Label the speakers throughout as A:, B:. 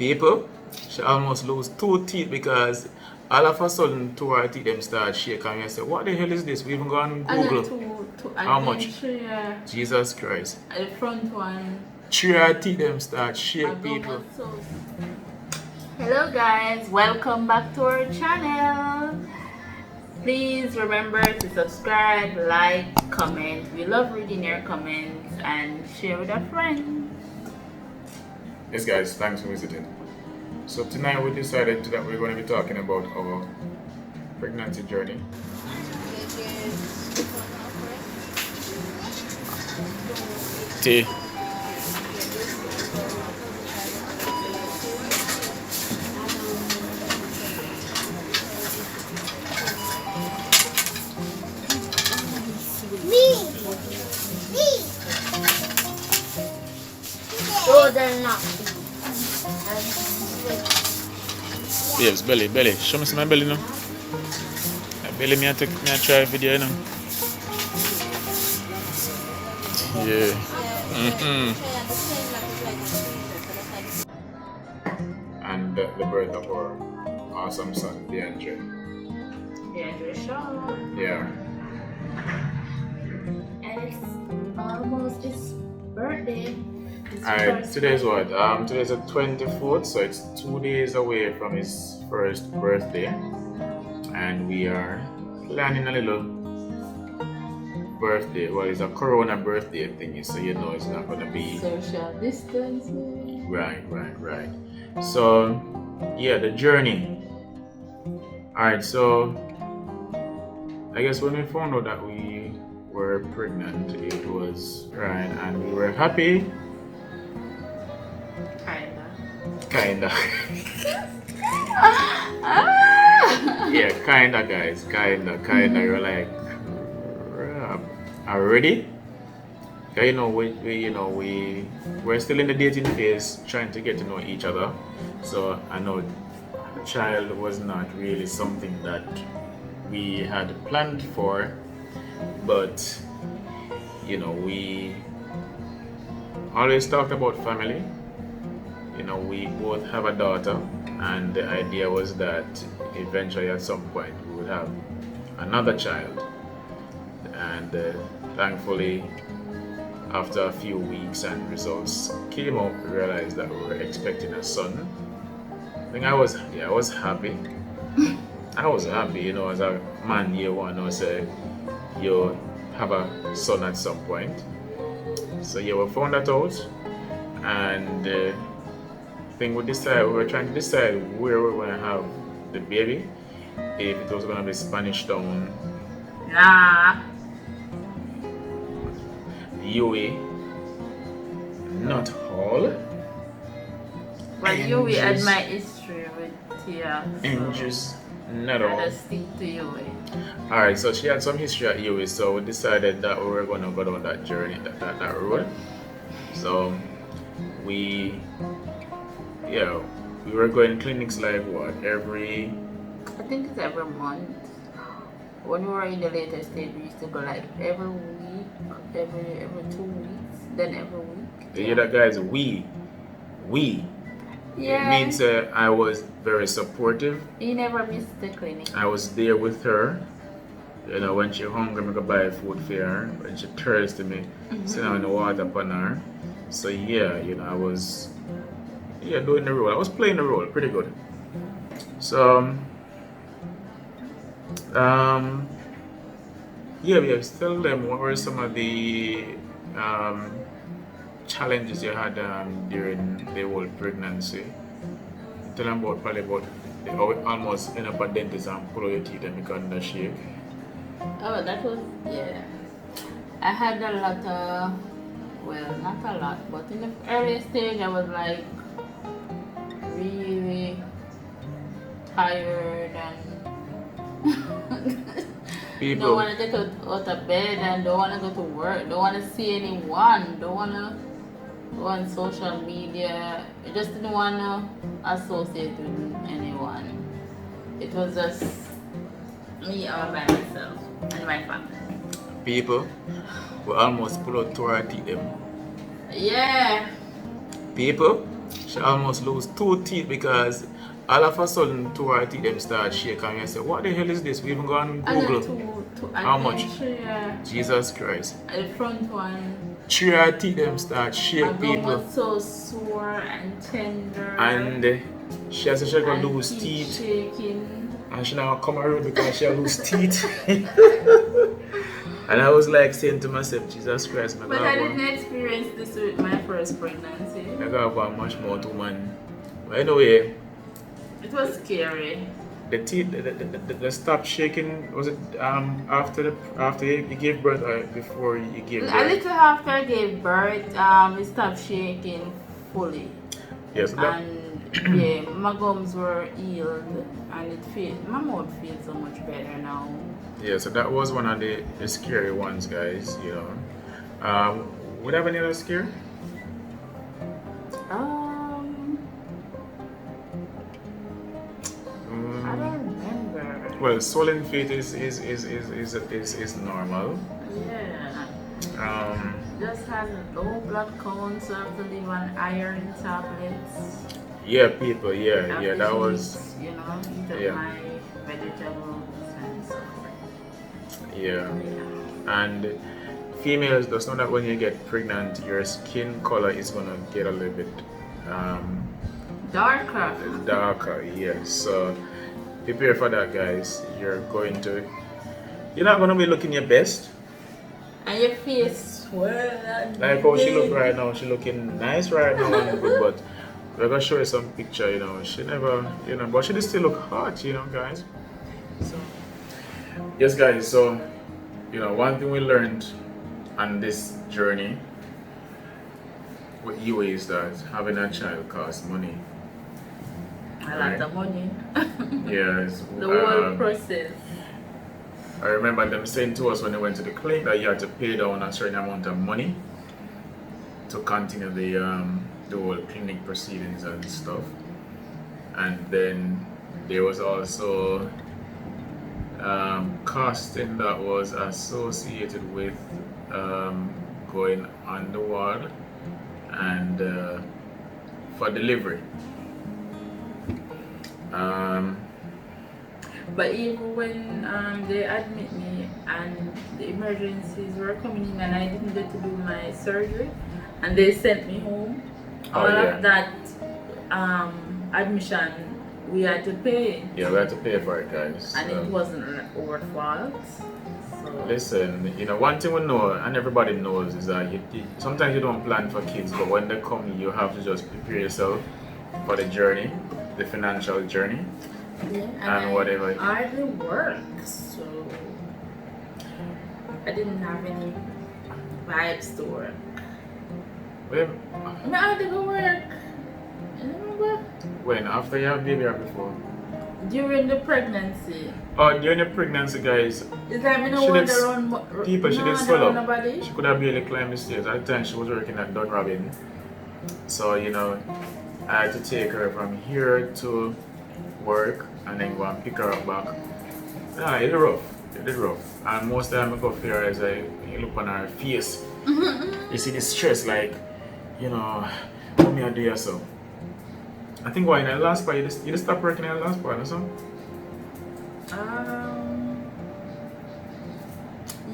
A: People, she almost lose 2 teeth because all of a sudden 2 of her teeth them start shaking and you say, what the hell is this? We even go on Google. How much? Jesus Christ.
B: The front one.
A: 3 of her teeth them start shake, people.
B: Hello guys, welcome back to our channel. Please remember to subscribe, like, comment. We love reading your comments and share with a friend.
A: Yes guys, thanks for visiting. So tonight we decided that we're going to be talking about our pregnancy journey. Tea.
C: No, they're not.
A: Yes, belly. Show me some my belly now. My belly, me I try a video now. Yeah. And the birth of our awesome son, DeAndre.
B: Shel.
A: Yeah.
B: And it's almost his birthday.
A: Alright, today's what? Today's the 24th, so it's 2 days away from his first birthday. And we are planning a little birthday. Well, it's a corona birthday thingy, so you know it's not gonna be
B: social distancing.
A: Right. So yeah, the journey. Alright, so I guess when we found out that we were pregnant, it was right, and we were happy. Kinda. Yeah, kinda, guys. Kinda. You're like, are we ready? You know, we're still in the dating phase, trying to get to know each other. So I know a child was not really something that we had planned for, but you know, we always talked about family. You know, we both have a daughter, and the idea was that eventually at some point we would have another child. And thankfully, after a few weeks and results came out, we realized that we were expecting a son. I think I was happy. I was happy, you know, as a man, you want to say you have a son at some point. So yeah, we found that out, and we were trying to decide where we were going to have the baby, if it was going to be Spanish Town, UE, not Hall.
B: But you had my history with Tia.
A: Angels, not all.
B: Let us stick to UE.
A: Alright, so she had some history at UE, so we decided that we were going to go down that journey, that road. So we were going clinics like what,
B: I think it's every month. When we were in the later stage, we used to go like every week, every 2 weeks, then every week.
A: Yeah, that guys, we.
B: Yeah.
A: It means I was very supportive.
B: He never missed the clinic.
A: I was there with her. You know, when she hungry, I could buy food for her. When she thirsty, me sit down in the water upon her. So yeah, you know, I was doing the role. I was playing the role pretty good. So we have tell them what were some of the challenges you had during the whole pregnancy. Tell them about the almost end up at dentist and pull out your teeth and because of the shake.
B: Oh, that was, yeah. I had a lot of, well, not a lot, but in the early stage I was like really tired and
A: People
B: don't want to get out of bed and don't want to go to work, don't want to see anyone, don't want to go on social media. I just didn't want to associate with anyone. It was just me all by myself and my family.
A: People we almost pull out 2 our teeth them.
B: Yeah.
A: People She almost lose 2 teeth because all of a sudden 2 of her teeth them start shaking and I say, what the hell is this? We even go on
B: And then
A: Google.
B: to
A: How much?
B: adventure,
A: Jesus Christ.
B: the front one,
A: 3 of her teeth them start
B: my
A: shake
B: gum
A: people.
B: was so sore and tender.
A: And she has to
B: and
A: lose
B: keep
A: teeth.
B: shaking.
A: And she now come around because she lose teeth. And I was like saying to myself, Jesus Christ, my
B: But
A: God,
B: I didn't experience this with my first pregnancy.
A: I got one much more to man. But anyway,
B: It was scary.
A: the teeth, the stop shaking. Was it after you gave birth or before you gave
B: A
A: birth?
B: little after I gave birth, it stopped shaking fully.
A: Yes.
B: And yeah, my gums were healed, and my mouth feels so much better now.
A: Yeah. So that was one of the scary ones, guys. You know. Would have any other scare?
B: I don't remember.
A: Well, swollen feet is normal.
B: Yeah. Just had low blood counts, so I have to live on iron tablets.
A: Yeah, people. Yeah,
B: After
A: that
B: she
A: was.
B: eats, eat up
A: Yeah.
B: my vegetables and stuff.
A: Yeah. And females just know that when you get pregnant, your skin color is gonna get a little bit darker. Yes. So prepare for that, guys. You're not gonna be looking your best.
B: And your face swell.
A: Like how she look right now, she looking nice right now and good, but we're gonna show you some picture, she never, but she still look hot, guys. So, yes guys, so, one thing we learned on this journey with you is that having a child costs money.
B: A lot of money.
A: Yes.
B: The whole process.
A: I remember them saying to us when they went to the clinic that you had to pay down a certain amount of money to continue the whole clinic proceedings and stuff. And then there was also costing that was associated with going on the ward and for delivery.
B: But even when they admit me and the emergencies were coming in and I didn't get to do my surgery and they sent me home, of that admission we had to pay.
A: Yeah, we had to pay for it, guys.
B: And it wasn't our fault. So.
A: Listen, one thing we know and everybody knows is that sometimes you don't plan for kids, but when they come, you have to just prepare yourself for the journey, the financial journey.
B: Yeah, and
A: whatever.
B: I did work, so I didn't have any vibes to work.
A: Well,
B: I had to go work. Remember?
A: When? After you have baby or before?
B: During the pregnancy.
A: Oh, during the pregnancy, guys.
B: Is that me no wander around
A: people? She did swell up.
B: Nobody?
A: She could have barely climbed the stairs. At the time, she was working at Dunrobin. So I had to take her from here to work and then go and pick her up back. Yeah, it's rough. It is rough. And most of the time I go for her as I look on her face. You see the stress, like, what me I do yourself. I think why in the last part you just stopped working in the last part or something?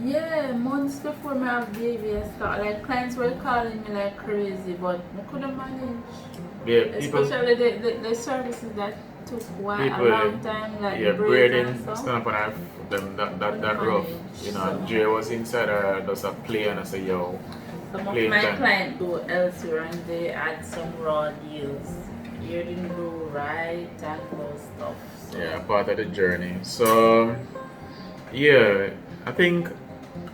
B: Yeah, months before my have baby I started. Like clients were calling me like crazy, but I couldn't manage.
A: Yeah,
B: especially the services that took a long time, like
A: braiding, stand up and that rough. Jay was inside her just a play and I said, yo.
B: Some of my clients go elsewhere and they add some raw deals. You didn't do right and those stuff. So.
A: Yeah, part of the journey. So yeah, I think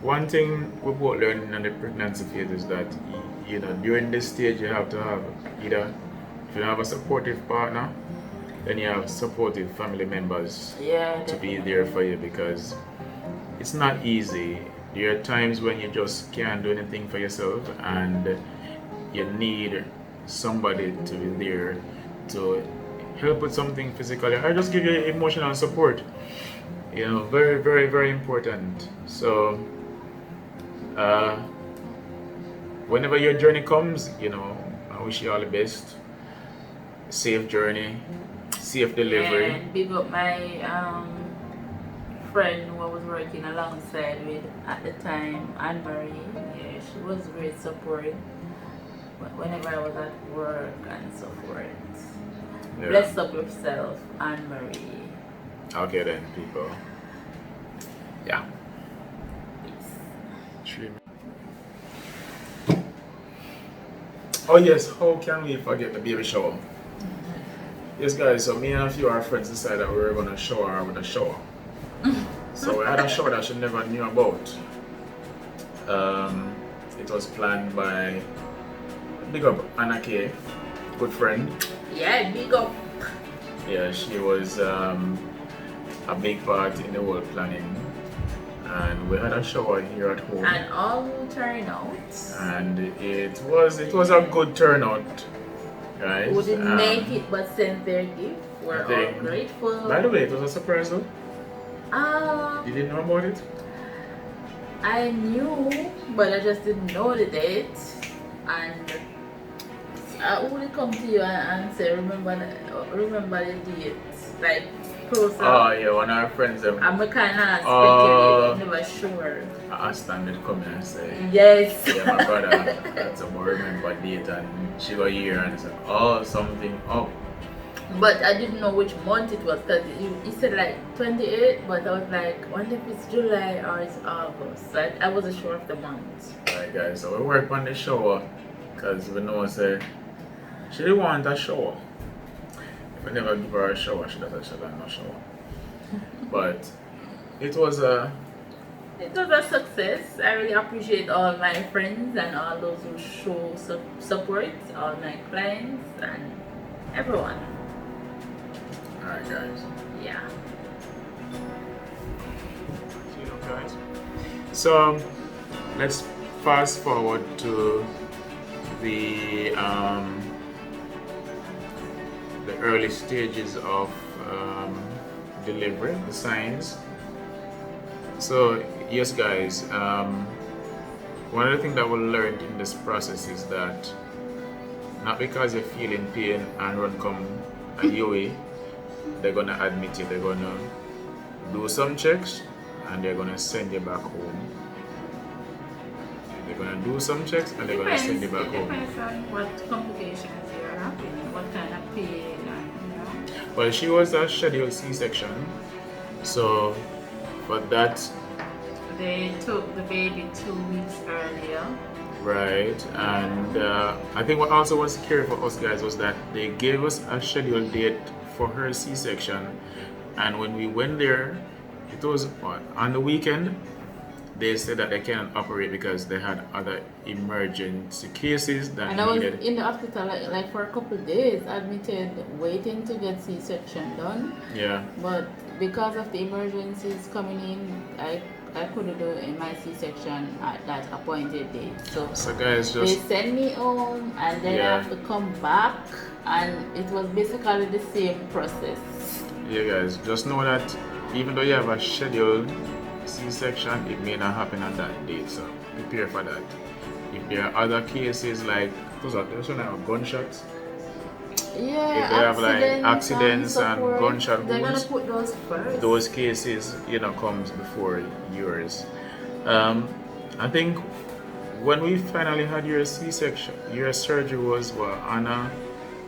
A: one thing we both learned in the pregnancy phase is that during this stage you have to have either, if you have a supportive partner, then you have supportive family members to be there for you, because it's not easy. There are times when you just can't do anything for yourself and you need somebody to be there to help with something physically or just give you emotional support. Very, very, very important. So whenever your journey comes, I wish you all the best. safe journey, safe delivery.
B: And big up my friend who I was working alongside with at the time, Anne Marie. Yeah, she was great support whenever I was at work and so forth.
A: Yeah.
B: Bless up yourself, Anne Marie.
A: Okay then, people. Yeah.
B: Peace.
A: Oh yes, how can we forget the baby shower? Yes guys, so me and a few of our friends decided that we were gonna shower her with a shower. So we had a shower that she never knew about. It was planned by big up Anna K, good friend.
B: Yeah, big up.
A: Yeah, she was a big part in the whole planning. And we had a shower here at home.
B: And all turned out.
A: And it was a good turnout, guys.
B: Who didn't make it but sent their gift. We're all grateful.
A: By the way, it was a surprise though. You didn't know about it?
B: I knew, but I just didn't know the date. And I would come to you and say, remember the date, like closer.
A: Oh yeah, one of our friends.
B: I'm kind of speculating, never sure.
A: I asked them to come here and say,
B: yes.
A: Yeah, my brother, that's a more remember date, and she got here and said, oh, something up.
B: But I didn't know which month it was, because he said like 28, but I was like, wonder if it's July or it's August. Like, I wasn't sure of the month.
A: Alright guys, so we work on the shower, because we know say she didn't want a shower. If we never give her a shower, she doesn't have no shower. But it was a
B: success. I really appreciate all my friends and all those who show support, all my clients and everyone.
A: Alright guys.
B: Yeah.
A: See you guys. So let's fast forward to the early stages of delivery, the signs. So yes guys, one of the things that we learned in this process is that not because you're feeling pain and run come a UE, they're gonna admit you, they're gonna do some checks and they're gonna send you back home. They're gonna do some checks and they're gonna send you back home.
B: Depends on what complications you're having, what kind of pain, and you know.
A: Well, she was a scheduled C-section, so for that
B: they took the baby 2 weeks earlier.
A: right, and I think what also was scary for us guys was that they gave us a scheduled date for her C-section, and when we went there, it was on the weekend. They said that they cannot operate because they had other emergency cases that
B: and I
A: needed.
B: was in the hospital like for a couple of days, admitted, waiting to get C-section done.
A: Yeah.
B: But because of the emergencies coming in, I couldn't do my C-section at that appointed date. So
A: Guys,
B: they
A: just
B: send me home and then I have to come back, and it was basically the same process.
A: yeah, guys, just know that even though you have a scheduled C-section, it may not happen on that date. So prepare for that. If there are other cases like those have gunshots.
B: Yeah,
A: If they have like accidents and gunshot
B: they're gonna
A: wounds,
B: put those first.
A: those cases, comes before yours. I think when we finally had your C-section, your surgery was what,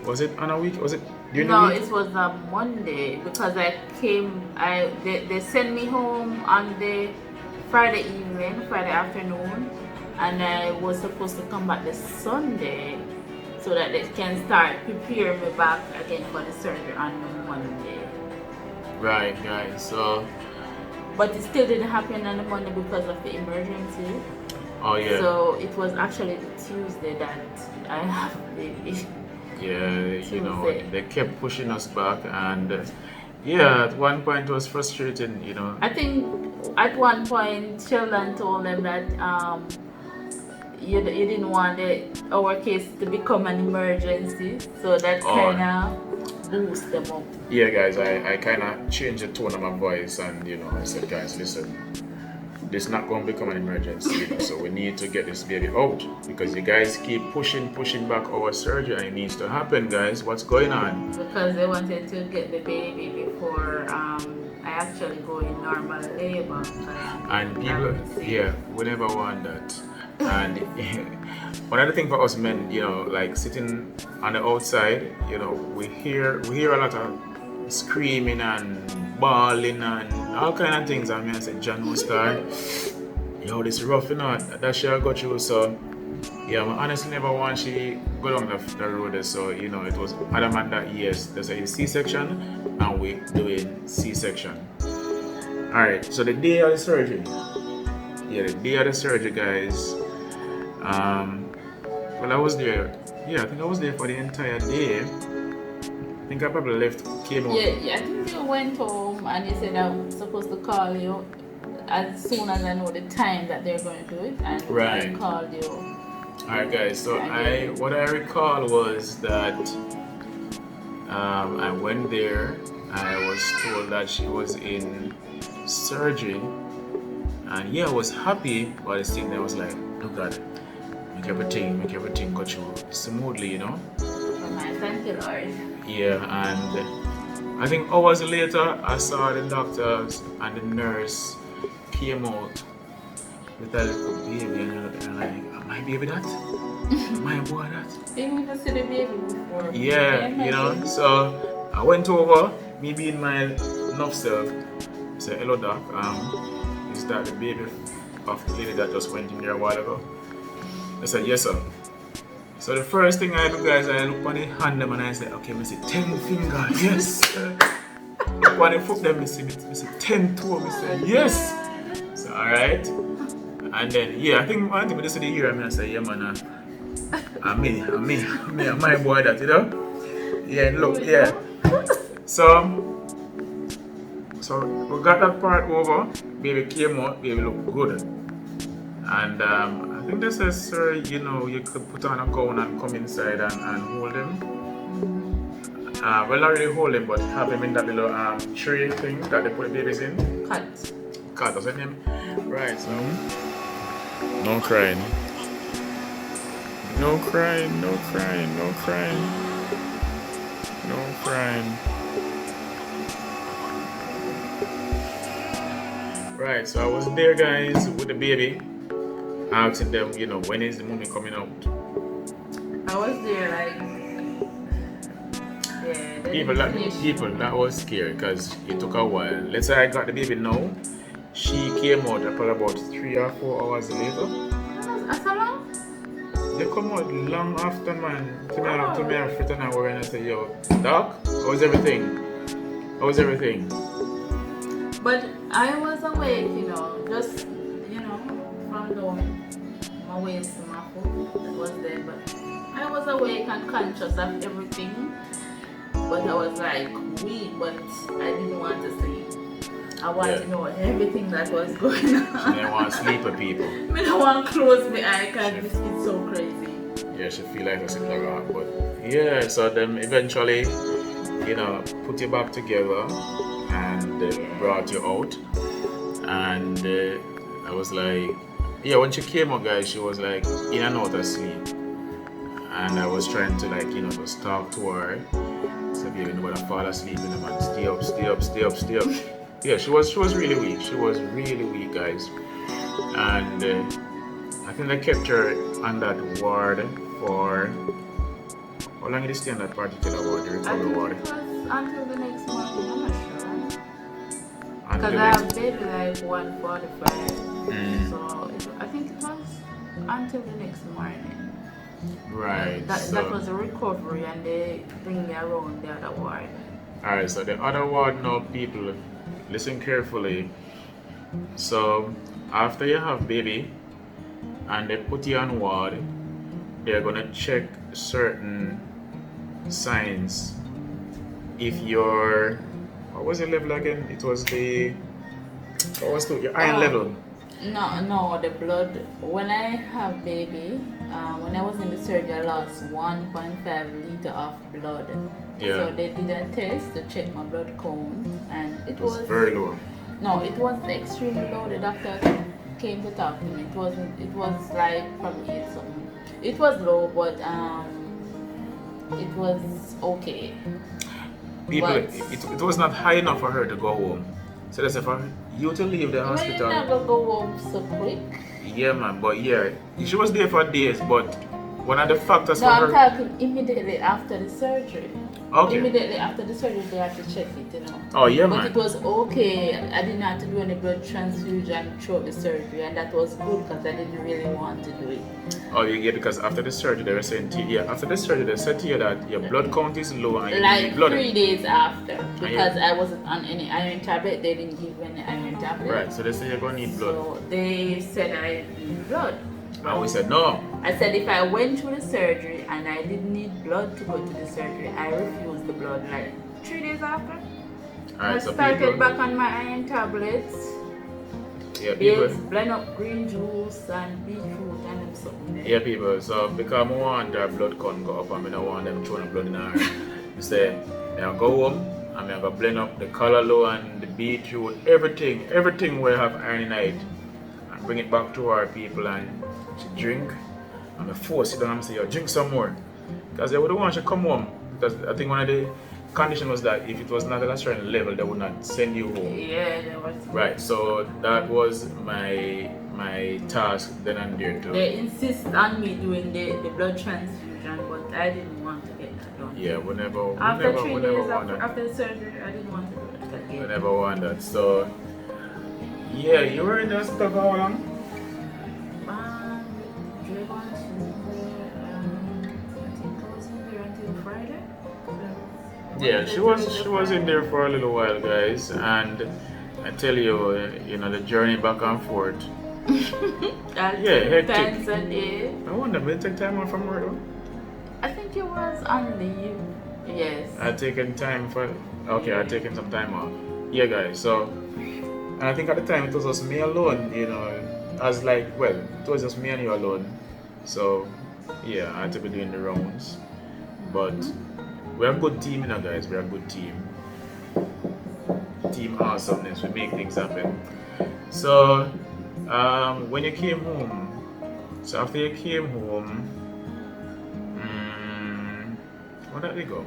A: was it on a week? Was it during the week?
B: It was a Monday, because they sent me home on the Friday evening, Friday afternoon, and I was supposed to come back the Sunday so that they can start preparing me back again for the surgery on the Monday.
A: Right, guys. So.
B: But it still didn't happen on the Monday because of the emergency.
A: Oh yeah.
B: So it was actually the Tuesday that I have the baby.
A: Yeah, they kept pushing us back, and at one point it was frustrating,
B: I think at one point Sheldon told them that you didn't want our case to become an emergency, so that kind of boost them up.
A: Yeah, guys, I kind of changed the tone of my voice, and I said, guys, listen, this not going to become an emergency, you know, so we need to get this baby out because you guys keep pushing back our surgery and it needs to happen, guys. What's going on?
B: Because they wanted to get the baby before I actually go in normal labor.
A: And people, yeah, we never want that. And one other thing for us men, you know, like sitting on the outside, you know, we hear a lot of screaming and bawling and all kind of things. I mean, I said, John will start, yo, this is rough, you know, that she got through. So, yeah, I honestly never want she go down the road. So, you know, it was adamant that yes, there's a C-section and we doing C-section. Alright, so the day of the surgery. Yeah, the day of the surgery, guys. Well, I was there. Yeah, I think I was there for the entire day. I think I probably came home.
B: Yeah, I think you went home and you said I'm supposed to call you as soon as I know the time that they're going to do it, and
A: right.
B: I called you.
A: Alright, guys. So what I recall was that I went there. I was told that she was in surgery, and yeah, I was happy, but the thing there was like, oh God, make everything go through smoothly, you know.
B: Thank you, Lord.
A: Yeah, and I think hours later, I saw the doctors and the nurse came out with a little baby, and I'm like, am I baby that? Am I boy that?
B: Didn't even see the baby before.
A: Yeah, you know. So I went over, me being my enough self. Say, hello doc, is that the baby of the lady that just went in there a while ago? I said, yes sir. So the first thing I do, guys, I look on the hand them and I say, okay, I see 10 finger, yes. Look on the foot them, I see 10 toe, I say, yes. So alright. And then, yeah, I think one thing I see the ear, I say, yeah man, I'm my boy that, you know? Yeah, look, yeah. So we got that part over, baby came out, baby looked good. And I think they said, sir, you know, you could put on a gown and come inside and hold him. Well, not really hold him, but have him in that little tray thing that they put the babies in. Cut, was that name? Right, so. No crying. No crying, no crying, no crying. No crying. Right, so I was there, guys, with the baby, asking them, you know, when is the mommy coming out?
B: I was there, like, yeah.
A: People that was scared because it took a while. Let's say I got the baby now. She came out probably about 3 or 4 hours later.
B: That's how long?
A: They come out long after, man. To me, I'm fitting and worrying. I say, yo, doc, how's everything? How's everything?
B: But I was awake, you know, just, you know, from down my waist to my foot, that was there. But I was awake and conscious of everything. But I was like weak, but I didn't want to sleep. I wanted to know everything that was going on.
A: She didn't want to sleep with people.
B: I don't want to close my eye because it's so crazy.
A: Yeah, she feel like I sit like that. But yeah, so then eventually, you know, put you back together and brought you out. And I was like, yeah, when she came out, guys, she was like in and out of sleep. And I was trying to, like, you know, just talk to her. So baby, nobody fall asleep in the man. Stay up, stay up, stay up, stay up. Yeah, she was really weak. She was really weak, guys. And I think I kept her on that ward for, how long did you stay on that particular ward, the recovery ward?
B: It was until the next morning, I'm not sure. Because I have baby like 1:45. So I think it was until the next morning.
A: Right.
B: That was a recovery, and they bring me around the other ward.
A: Alright, so the other ward now, people, listen carefully. So after you have baby and they put you on ward, they're gonna check certain signs. If your, what was the level again? It was your iron level.
B: No, the blood. When I have baby, when I was in the surgery, I lost 1.5 liter of blood.
A: Yeah.
B: So they did a test to check my blood count, and it was
A: very low.
B: No, it was extremely low. The doctor came to talk to me. It wasn't. It was like from 8 something. It was low, but it was okay.
A: People,
B: But
A: it was not high enough for her to go home. So that's for you to leave the
B: well, you
A: hospital.
B: never go home so quick.
A: Yeah, man, but yeah, she was there for days, but one of the factors
B: No,
A: for
B: I'm
A: her.
B: talking immediately after the surgery.
A: Okay.
B: Immediately after the surgery, they have to check it, you know.
A: Oh, yeah,
B: But
A: man.
B: it was okay. I didn't have to do any blood transfusion throughout the surgery, and that was good because I didn't really want to do it.
A: Oh, yeah, because after the surgery, they were saying to you, yeah, after the surgery, they said to you that your blood count is low and you
B: Like
A: need blood.
B: 3 days after, because
A: yeah.
B: I wasn't on any iron tablet. They didn't give any iron tablet.
A: Right, so they say you're going to need blood.
B: So they said I need blood.
A: And we said no.
B: I said if I went through the surgery and I didn't need blood to go to the surgery, I refused the blood like 3 days after.
A: Alright,
B: I
A: so
B: started
A: people,
B: back on my iron tablets.
A: yeah, people,
B: They blend up green juice and beetroot and something.
A: yeah, people. So because I want their blood count go up and I don't want them throwing blood in her, I say, I go home and I go blend up the callaloo and the beetroot, everything we have iron in it, and bring it back to our people and she drink. And I force it down and say, yo, drink some more. Because they would want you to come home. Because I think one of the condition was that if it was not at a certain level, they would not send you home.
B: Yeah, that was.
A: Right, so that was my task then and there too.
B: They insist on me doing the blood transfusion, but I didn't want to get that done.
A: Yeah, we never
B: After 3
A: want
B: days
A: that.
B: after the surgery, I didn't want to do that
A: We
B: again.
A: never want that. So yeah, you were in the hospital for how long?
B: I think I was in there until Friday.
A: Yeah, she was in there for a little while, guys, and I tell you, you know, the journey back and forth. Yeah, hectic.
B: Times a day.
A: I wonder, did you take time off from work?
B: I think it was on leave. Yes.
A: I taken time for. Okay, I taken some time off. Yeah, guys. So, and I think at the time it was just me alone. You know, I was like, well, it was just me and you alone. So, yeah, I had to be doing the rounds. But we're a good team, you know, guys. We're a good team. Team awesomeness. We make things happen. So, when you came home, so after you came home, where did we go?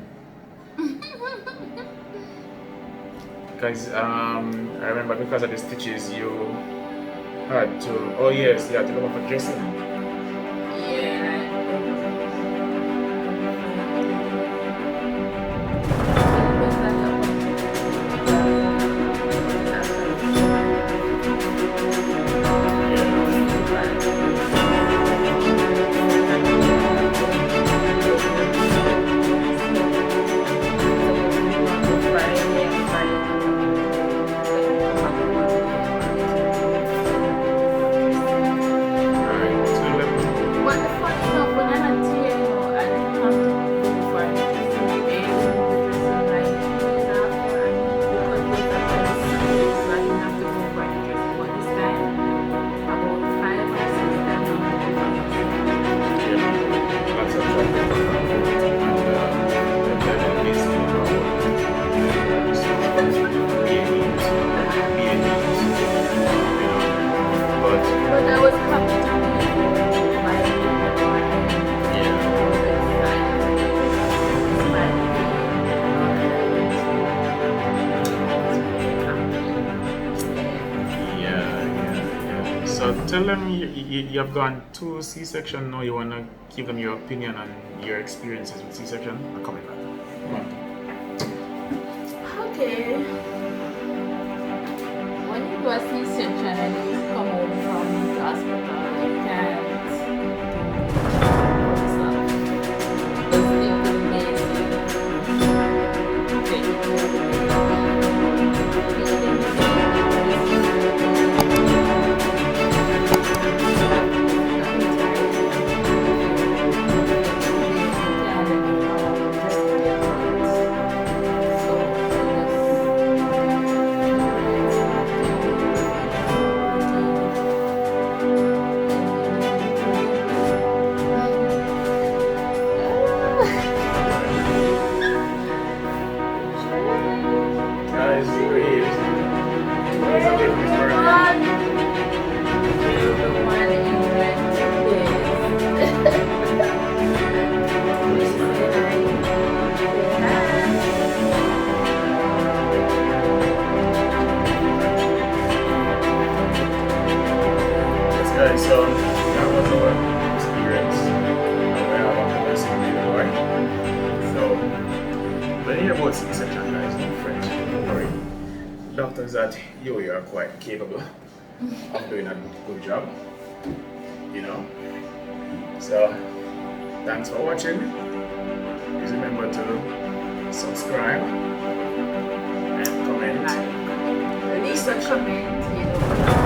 A: Because I remember because of the stitches you had to. Oh yes, you had to go for dressing. Alright, so let me.
B: But the funny enough, when I had TNO, I didn't have to go for an dressing. They moved the dressing like 2 days after, because it was after the surgery, so I didn't have to go for any dressing. But this time, about 5 or 6 times, I had to go for a dressing.
A: Yeah, lots of traffic and the devil basically so
B: But I was happy to be my
A: yeah. So tell them you have gone to C-section now. You wanna give them your opinion on your experiences with C-section. I'm coming back. Come on.
B: Okay. When you do a C-section and you come home from the hospital, you can't do stuff. Because they put amazing
A: you hear about C-section, guys, no French, don't worry. Doctors at you are quite capable of doing a good job, you know. So, thanks for watching. Please remember to subscribe and comment.
B: Leave a comment, you know.